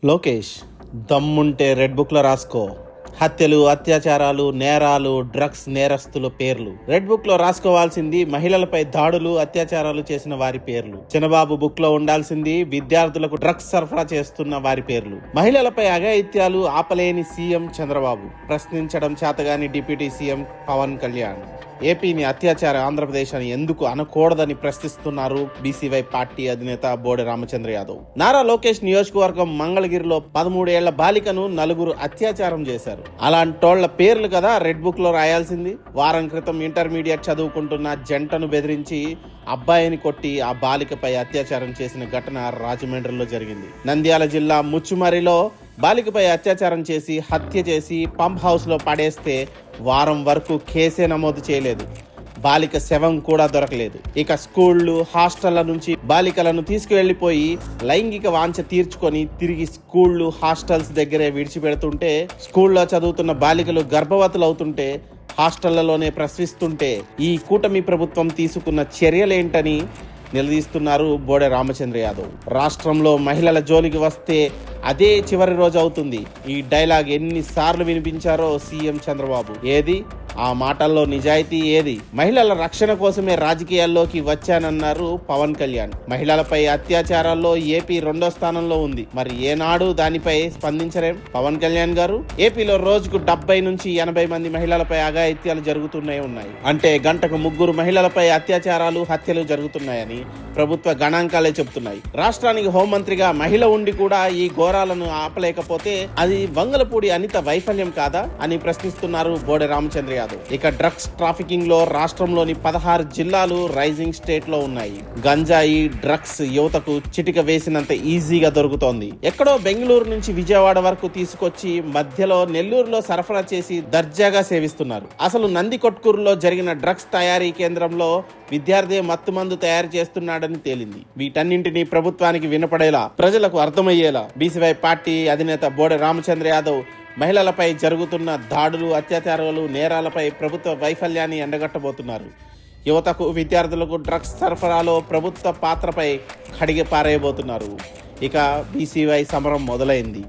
లోకేష్ దమ్ముంటే రెడ్ బుక్లో రాసుకో. హత్యలు, అత్యాచారాలు, నేరాలు, డ్రగ్స్ నేరస్తుల పేర్లు రెడ్ బుక్ లో రాసుకోవాల్సింది మహిళలపై దాడులు, అత్యాచారాలు చేసిన వారి పేర్లు. చంద్రబాబు బుక్ లో ఉండాల్సింది విద్యార్థులకు డ్రగ్స్ సరఫరా చేస్తున్న వారి పేర్లు. మహిళలపై అఘాయిత్యాలు ఆపలేని సీఎం చంద్రబాబు, ప్రశ్నించడం చేతగాని డిప్యూటీ సీఎం పవన్ కళ్యాణ్. ఏపీని అత్యాచార ఆంధ్రప్రదేశ్ అని ఎందుకు అనకూడదని ప్రశ్నిస్తున్నారు బీసీవై పార్టీ అధినేత బోడె రామచంద్ర యాదవ్. నారా లోకేష్ నియోజకవర్గం మంగళగిరిలో 13 ఏళ్ల బాలికను 4 అత్యాచారం చేశారు. అలాంటోళ్ల పేర్లు కదా రెడ్ బుక్ లో రాయాల్సింది. వారం క్రితం ఇంటర్మీడియట్ చదువుకుంటున్న జంటను బెదిరించి అబ్బాయిని కొట్టి ఆ బాలికపై అత్యాచారం చేసిన ఘటన రాజమండ్రిలో జరిగింది. నంద్యాల జిల్లా ముచ్చుమరిలో బాలికపై అత్యాచారం చేసి హత్య చేసి పంప్ హౌస్ లో పడేస్తే వారం వరకు కేసే నమోదు చేయలేదు. బాలిక శవం కూడా దొరకలేదు. ఇక స్కూళ్లు, హాస్టళ్ల నుంచి బాలికలను తీసుకువెళ్లిపోయి లైంగిక వాంఛ తీర్చుకొని తిరిగి స్కూళ్లు, హాస్టల్స్ దగ్గరే విడిచిపెడుతుంటే, స్కూల్లో చదువుతున్న బాలికలు గర్భవతులు అవుతుంటే, హాస్టళ్లలోనే ప్రసవిస్తుంటే ఈ కూటమి ప్రభుత్వం తీసుకున్న చర్యలేంటని నిలదీస్తున్నారు బోడె రామచంద్ర యాదవ్. రాష్ట్రంలో మహిళల జోలికి వస్తే అదే చివరి రోజు అవుతుంది. ఈ డైలాగ్ ఎన్నిసార్లు వినిపించారో సీఎం చంద్రబాబు. ఏది ఆ మాటల్లో నిజాయితీ ఏది? మహిళల రక్షణ కోసమే రాజకీయాల్లోకి వచ్చానన్నారు పవన్ కళ్యాణ్. మహిళలపై అత్యాచారాల్లో ఏపీ 2వ స్థానంలో ఉంది. మరి ఏనాడు దానిపై స్పందించరేం పవన్ కళ్యాణ్ గారు? ఏపీలో రోజుకు 70 నుంచి 80 మంది మహిళలపై అఘాయిత్యాలు జరుగుతూనే ఉన్నాయి. అంటే గంటకు 3 మహిళలపై అత్యాచారాలు, హత్యలు జరుగుతున్నాయని ప్రభుత్వ గణాంకాలే చెబుతున్నాయి. రాష్ట్రానికి హోంమంత్రిగా మహిళ ఉండి కూడా ఈ ఘోరాలను ఆపలేకపోతే అది వంగలపూడి అనిత వైఫల్యం కాదా అని ప్రశ్నిస్తున్నారు బోడె రామచంద్ర యాదవ్. ఇక డ్రగ్స్ ట్రాఫికింగ్ లో రాష్ట్రంలోని 16 జిల్లాలు రైజింగ్ స్టేట్ లో ఉన్నాయి. గంజాయి, డ్రగ్స్ యువతకు చిటిక వేసినంత ఈజీగా దొరుకుతోంది. ఎక్కడో బెంగళూరు నుంచి విజయవాడ వరకు తీసుకొచ్చి మధ్యలో నెల్లూరులో సరఫరా చేసి దర్జాగా సేవిస్తున్నారు. అసలు నందికొట్కూరులో జరిగిన డ్రగ్స్ తయారీ కేంద్రంలో విద్యార్థి మత్తుమందు తయారు చేస్తున్నాడని తేలింది. వీటన్నింటినీ ప్రభుత్వానికి వినపడేలా, ప్రజలకు అర్థమయ్యేలా బీసీవై పార్టీ అధినేత బోడె రామచంద్ర యాదవ్ మహిళలపై జరుగుతున్న దాడులు, అత్యాచారాలు, నేరాలపై ప్రభుత్వ వైఫల్యాన్ని ఎండగట్టబోతున్నారు. యువతకు, విద్యార్థులకు డ్రగ్స్ సరఫరాలో ప్రభుత్వ పాత్రపై కడిగి పారేయబోతున్నారు. ఇక బీసీవై సమరం మొదలైంది.